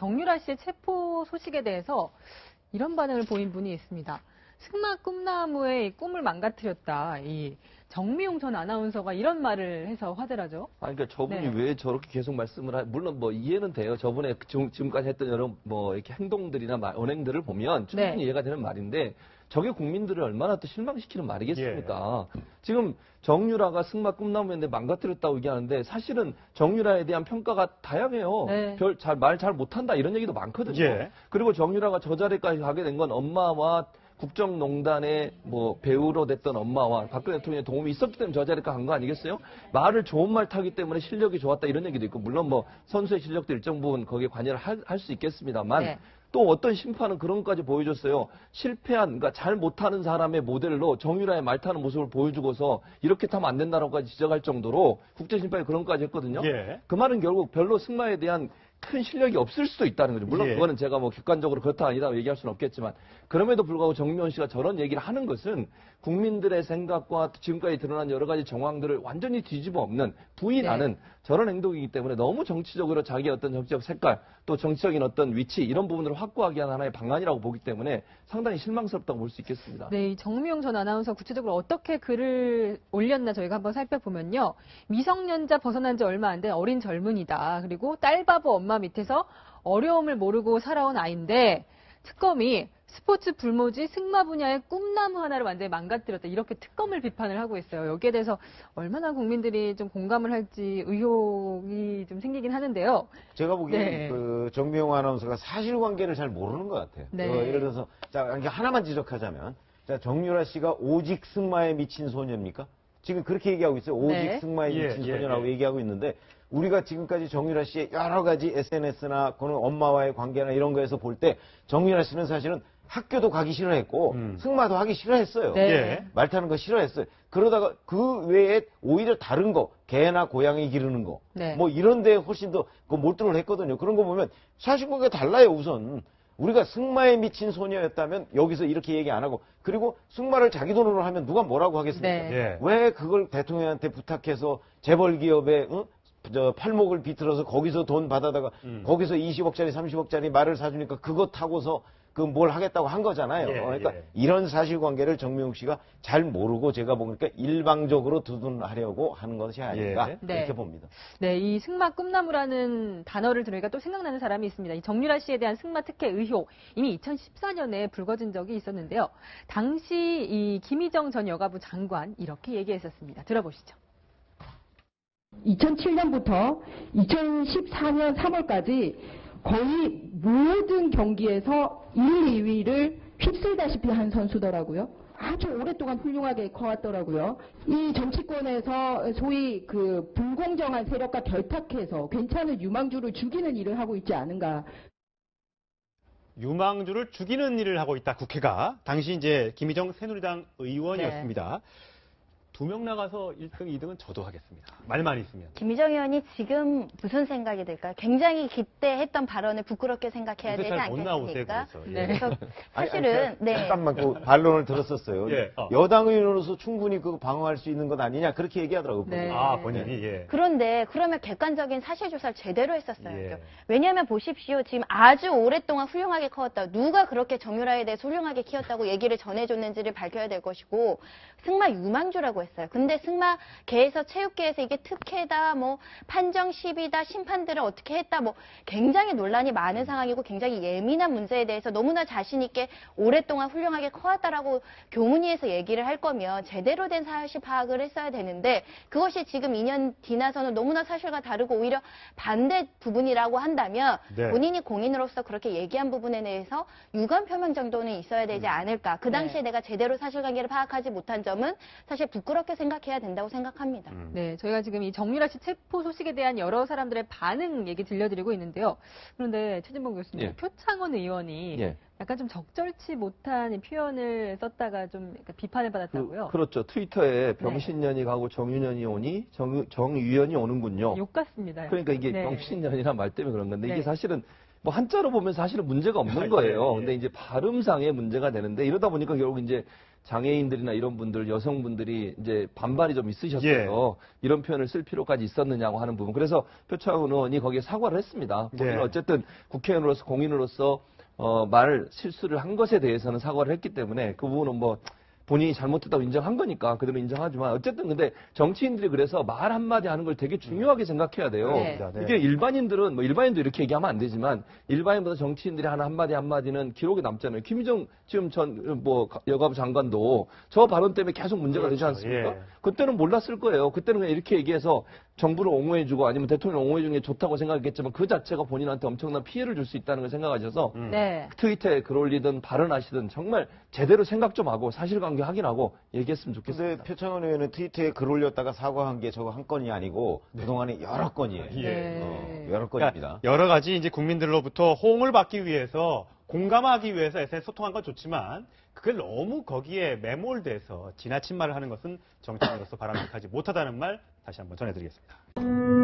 정유라 씨의 체포 소식에 대해서 이런 반응을 보인 분이 있습니다. 승마 꿈나무의 꿈을 망가뜨렸다. 이 정미용 전 아나운서가 이런 말을 해서 화제라죠. 그러니까 저분이 네. 왜 저렇게 계속 말씀을 물론 뭐 이해는 돼요. 저분의 지금까지 했던 여러 뭐 이렇게 행동들이나 언행들을 보면 충분히 네. 이해가 되는 말인데 저게 국민들을 얼마나 또 실망시키는 말이겠습니까? 예. 지금 정유라가 승마 꿈나무였는데 망가뜨렸다고 얘기하는데 사실은 정유라에 대한 평가가 다양해요. 네. 말 잘 못한다 이런 얘기도 많거든요. 예. 그리고 정유라가 저 자리까지 가게 된 건 엄마와 국정농단의 뭐 배우로 됐던 엄마와 박근혜 대통령의 도움이 있었기 때문에 저 자리까지 간 거 아니겠어요? 말을 좋은 말 타기 때문에 실력이 좋았다 이런 얘기도 있고 물론 뭐 선수의 실력도 일정 부분 거기에 관여를 할 수 있겠습니다만 네. 또 어떤 심판은 그런 것까지 보여줬어요. 실패한, 그러니까 잘 못하는 사람의 모델로 정유라의 말 타는 모습을 보여주고서 이렇게 타면 안 된다라고까지 지적할 정도로 국제심판이 그런 것까지 했거든요. 예. 그 말은 결국 별로 승마에 대한 큰 실력이 없을 수도 있다는 거죠. 물론 예. 그거는 제가 뭐 객관적으로 그렇다 아니다 얘기할 수는 없겠지만 그럼에도 불구하고 정미원 씨가 저런 얘기를 하는 것은 국민들의 생각과 지금까지 드러난 여러 가지 정황들을 완전히 뒤집어 엎는 부인하는 네. 저런 행동이기 때문에 너무 정치적으로 자기의 어떤 정치적 색깔 또 정치적인 어떤 위치 이런 부분들을 확고하게 하는 하나의 방안이라고 보기 때문에 상당히 실망스럽다고 볼 수 있겠습니다. 네, 이 정미용 전 아나운서 구체적으로 어떻게 글을 올렸나 저희가 한번 살펴보면요. 미성년자 벗어난 지 얼마 안 된 어린 젊은이다. 그리고 딸바보 엄마 밑에서 어려움을 모르고 살아온 아이인데 특검이 스포츠 불모지 승마 분야의 꿈나무 하나를 완전히 망가뜨렸다. 이렇게 특검을 비판을 하고 있어요. 여기에 대해서 얼마나 국민들이 좀 공감을 할지 의혹이 좀 생기긴 하는데요. 제가 보기엔 네. 그 정미용 아나운서가 사실관계를 잘 모르는 것 같아요. 네. 예를 들어서 자 이게 하나만 지적하자면 자 정유라 씨가 오직 승마에 미친 소녀입니까? 지금 그렇게 얘기하고 있어요. 오직 네. 승마에 미친 예, 소녀라고 예. 얘기하고 있는데 우리가 지금까지 정유라 씨의 여러 가지 SNS나 그는 엄마와의 관계나 이런 거에서 볼 때 정유라 씨는 사실은 학교도 가기 싫어했고 승마도 하기 싫어했어요. 네. 예. 말 타는 거 싫어했어요. 그러다가 그 외에 오히려 다른 거, 개나 고양이 기르는 거, 네. 뭐 이런 데 훨씬 더 몰두를 했거든요. 그런 거 보면 사실관계가 달라요, 우선. 우리가 승마에 미친 소녀였다면 여기서 이렇게 얘기 안 하고 그리고 승마를 자기 돈으로 하면 누가 뭐라고 하겠습니까? 네. 예. 왜 그걸 대통령한테 부탁해서 재벌 기업에 팔목을 비틀어서 거기서 돈 받아다가 거기서 20억짜리 30억짜리 말을 사주니까 그거 타고서 그 뭘 하겠다고 한 거잖아요. 예, 그러니까 예. 이런 사실관계를 정미용 씨가 잘 모르고 제가 보니까 일방적으로 두둔하려고 하는 것이 아닌가 예. 네. 이렇게 봅니다. 네, 이 승마 꿈나무라는 단어를 들으니까 또 생각나는 사람이 있습니다. 이 정유라 씨에 대한 승마 특혜 의혹 이미 2014년에 불거진 적이 있었는데요. 당시 이 김희정 전 여가부 장관 이렇게 얘기했었습니다. 들어보시죠. 2007년부터 2014년 3월까지 거의 모든 경기에서 1, 2위를 휩쓸다시피 한 선수더라고요. 아주 오랫동안 훌륭하게 커왔더라고요. 이 정치권에서 소위 그 불공정한 세력과 결탁해서 괜찮은 유망주를 죽이는 일을 하고 있지 않은가. 유망주를 죽이는 일을 하고 있다, 국회가. 당시 이제 김희정 새누리당 의원이었습니다. 두 명 나가서 1등, 2등은 저도 하겠습니다. 말만 있으면. 김희정 의원이 지금 무슨 생각이 들까요? 굉장히 그때 했던 발언을 부끄럽게 생각해야 되지 요새 잘 못 나오세요, 않겠습니까? 그래서. 네. 그래서 아니, 사실은 네. 잠깐만 그 반론을 들었었어요. 예. 여당 의원으로서 충분히 그 방어할 수 있는 것 아니냐 그렇게 얘기하더라고요. 네. 아, 본인이, 예. 그런데 그러면 객관적인 사실 조사를 제대로 했었어야죠. 예. 왜냐하면 보십시오. 지금 아주 오랫동안 훌륭하게 커왔다. 누가 그렇게 정유라에 대해서 훌륭하게 키웠다고 얘기를 전해줬는지를 밝혀야 될 것이고 승마 유망주라고 했어요. 근데 승마계에서 체육계에서 이게 특혜다, 뭐 판정 시비다, 심판들을 어떻게 했다, 뭐 굉장히 논란이 많은 상황이고 굉장히 예민한 문제에 대해서 너무나 자신 있게 오랫동안 훌륭하게 커왔다라고 교문위에서 얘기를 할 거면 제대로 된 사실 파악을 했어야 되는데 그것이 지금 2년 지나서는 너무나 사실과 다르고 오히려 반대 부분이라고 한다면 네. 본인이 공인으로서 그렇게 얘기한 부분에 대해서 유감 표명 정도는 있어야 되지 않을까. 그 당시에 내가 제대로 사실관계를 파악하지 못한 점은 사실 부끄럽게 생각해야 된다고 생각합니다. 네, 저희가 지금 이 정유라 씨 체포 소식에 대한 여러 사람들의 반응 얘기 들려드리고 있는데요. 그런데 최진봉 교수님, 예. 표창원 의원이 예. 약간 좀 적절치 못한 이 표현을 썼다가 좀 약간 비판을 받았다고요. 그렇죠. 트위터에 병신년이 가고 정유년이 오니 정유연이 오는군요. 욕 같습니다. 그러니까 이게 네. 병신년이란 말 때문에 그런 건데 네. 이게 사실은 뭐 한자로 보면 사실은 문제가 없는 거예요. 근데 이제 발음상의 문제가 되는데 이러다 보니까 결국 이제 장애인들이나 이런 분들, 여성분들이 이제 반발이 좀 있으셨어요. 이런 표현을 쓸 필요까지 있었느냐고 하는 부분. 그래서 표창원 의원이 거기에 사과를 했습니다. 본인은 어쨌든 국회의원으로서 공인으로서 말 실수를 한 것에 대해서는 사과를 했기 때문에 그 부분은 뭐 본인이 잘못했다고 인정한 거니까 그대로 인정하지만 어쨌든 근데 정치인들이 그래서 말 한마디 하는 걸 되게 중요하게 생각해야 돼요. 네. 이게 일반인들은 뭐 일반인도 이렇게 얘기하면 안 되지만 일반인보다 정치인들이 하는 한마디는 기록에 남잖아요. 김희정 지금 전 뭐 여가부 장관도 저 발언 때문에 계속 문제가 되지 않습니까? 그때는 몰랐을 거예요. 그때는 그냥 이렇게 얘기해서 정부를 옹호해주고 아니면 대통령 옹호해주는 게 좋다고 생각했겠지만 그 자체가 본인한테 엄청난 피해를 줄 수 있다는 걸 생각하셔서 네. 트위터에 글 올리든 발언하시든 정말 제대로 생각 좀 하고 사실관계 확인하고 얘기했으면 근데 좋겠습니다. 표창원 의원은 트위터에 글 올렸다가 사과한 게 저거 한 건이 아니고 그동안에 여러 건이에요. 네. 여러 그러니까 건입니다. 여러 가지 이제 국민들로부터 호응을 받기 위해서 공감하기 위해서 SNS 소통한 건 좋지만 그걸 너무 거기에 매몰돼서 지나친 말을 하는 것은 정치인으로서 바람직하지 못하다는 말 다시 한번 전해드리겠습니다.